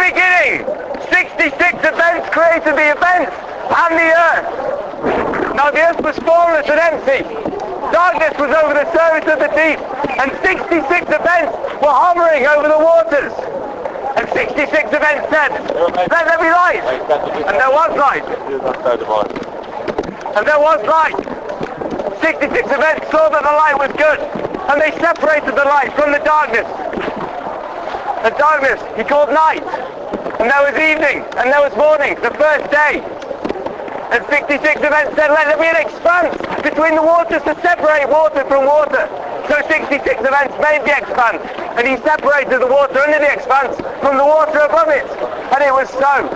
beginning, 66 events created the events and the earth. Now the earth was formless and empty. Darkness was over the surface of the deep, and 66 events were hovering over the waters. And 66 events said, let there be light. And there was light. And there was light. 66 events saw that the light was good, and they separated the light from the darkness. The darkness he called night, and there was evening, and there was morning, the first day. And 66 events said, let there be an expanse between the waters to separate water from water. So 66 events made the expanse, and he separated the water under the expanse from the water above it. And it was so.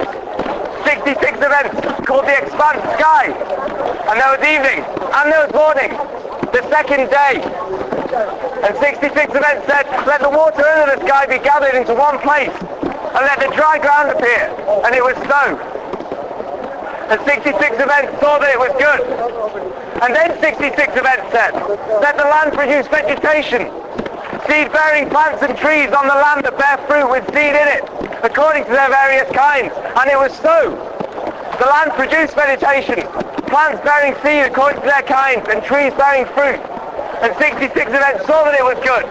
66 events called the expanse sky. And there was evening, and there was morning, the second day. And 66 events said, let the water under the sky be gathered into one place, and let the dry ground appear. And it was so. And 66 events saw that it was good. And then 66 events said, let the land produce vegetation, seed-bearing plants and trees on the land that bear fruit with seed in it, according to their various kinds. And it was so. The land produced vegetation, plants bearing seed according to their kinds, and trees bearing fruit. And 66 events saw that it was good.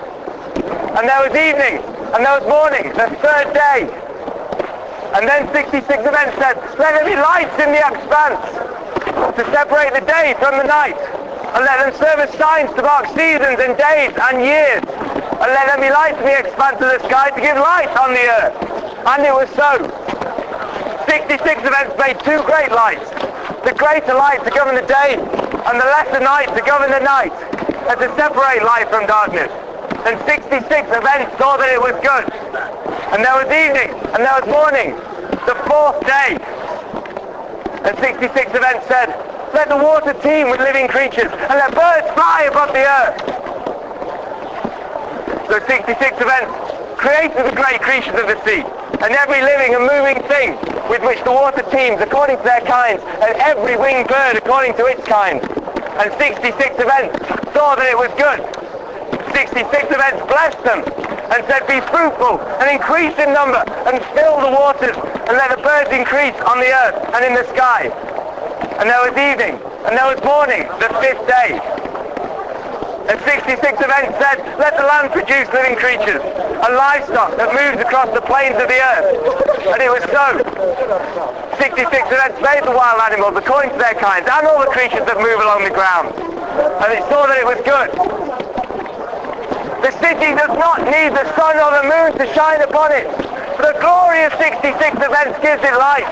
And there was evening, and there was morning, the third day. And then 66 events said, let there be lights in the expanse to separate the day from the night, and let them serve as signs to mark seasons and days and years, and let there be lights in the expanse of the sky to give light on the earth. And it was so. 66 events made two great lights, the greater light to govern the day, and the lesser night to govern the night, and to separate light from darkness. And 66 events saw that it was good. And there was evening, and there was morning, the fourth day. And 66 events said, let the water teem with living creatures, and let birds fly above the earth. So 66 events created the great creatures of the sea, and every living and moving thing with which the water teems according to their kinds, and every winged bird according to its kind. And 66 events saw that it was good. 66 events blessed them and said, be fruitful and increase in number and fill the waters and let the birds increase on the earth and in the sky. And there was evening and there was morning, the fifth day. And 66 events said, let the land produce living creatures and livestock that moves across the plains of the earth. And it was so. 66 events made the wild animals according to their kinds and all the creatures that move along the ground. And it saw that it was good. The city does not need the sun or the moon to shine upon it. The glory of 66 events gives it light,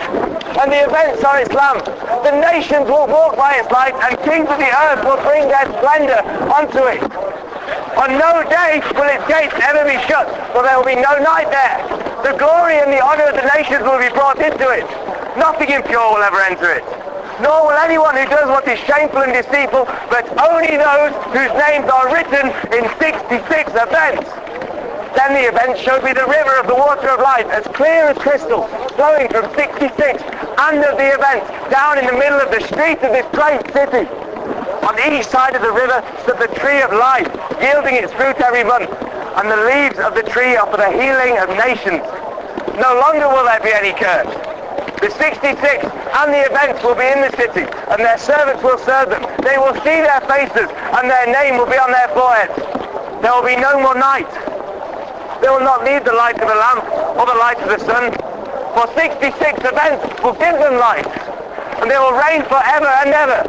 and the events are its lamp. The nations will walk by its light, and kings of the earth will bring their splendor onto it. On no day will its gates ever be shut, for there will be no night there. The glory and the honor of the nations will be brought into it. Nothing impure will ever enter it. Nor will anyone who does what is shameful and deceitful, but only those whose names are written in 66 events. Then the event showed me the river of the water of life, as clear as crystal, flowing from 66 and of the events down in the middle of the street of this great city. On each side of the river stood the tree of life, yielding its fruit every month, and the leaves of the tree are for the healing of nations. No longer will there be any curse. The 66 and the events will be in the city, and their servants will serve them. They will see their faces, and their name will be on their foreheads. There will be no more night. They will not need the light of a lamp or the light of the sun, for 66 events will give them light, and they will reign forever and ever.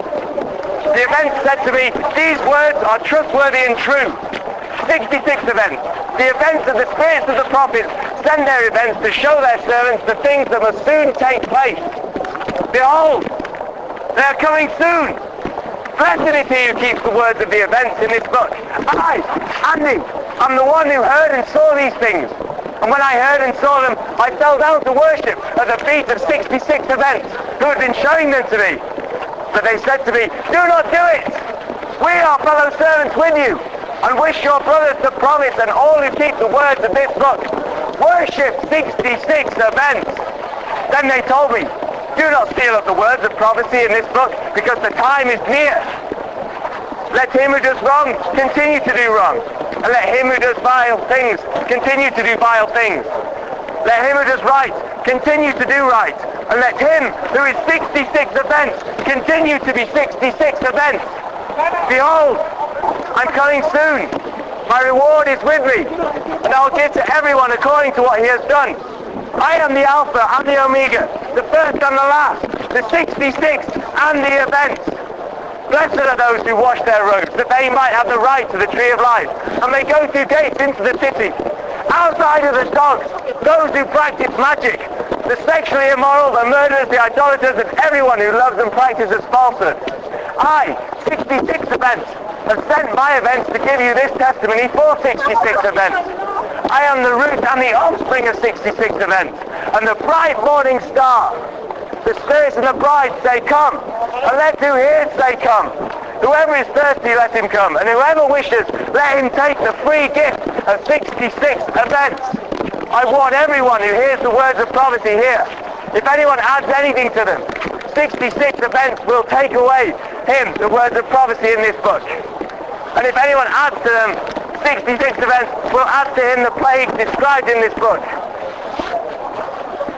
The events said to me, these words are trustworthy and true. 66 events. The events of the spirits of the prophets send their events to show their servants the things that must soon take place. Behold, they are coming soon. Blessed is he who keeps the words of the events in this book. I, Andy, am the one who heard and saw these things. And when I heard and saw them, I fell down to worship at the feet of 66 events who had been showing them to me. But they said to me, do not do it. We are fellow servants with you, and wish your brothers the promise and all who keep the words of this book. Worship 66 events. Then they told me, do not steal up the words of prophecy in this book, because the time is near. Let him who does wrong continue to do wrong, and let him who does vile things continue to do vile things. Let him who does right continue to do right, and let him who is 66 events continue to be 66 events. Behold, I'm coming soon. My reward is with me, and I'll give to everyone according to what he has done. I am the Alpha and the Omega, the first and the last, the 66 and the events. Blessed are those who wash their robes, that they might have the right to the tree of life, and may go through gates into the city. Outside are the dogs, those who practice magic, the sexually immoral, the murderers, the idolaters, and everyone who loves and practices falsehood. I, 66 events, have sent my events to give you this testimony for 66 events. I am the root and the offspring of 66 events, and the bright morning star. The spirits and the bride say, come, and let who hears say, come. Whoever is thirsty, let him come, and whoever wishes, let him take the free gift of 66 events. I warn everyone who hears the words of prophecy here, if anyone adds anything to them, 66 events will take away him, the words of prophecy in this book. And if anyone adds to them, 66 events will add to him the plagues described in this book.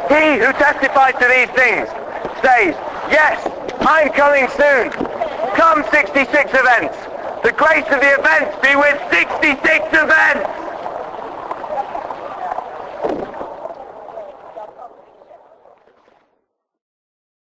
He who testifies to these things says, yes, I'm coming soon. Come 66 events. The grace of the events be with 66 events.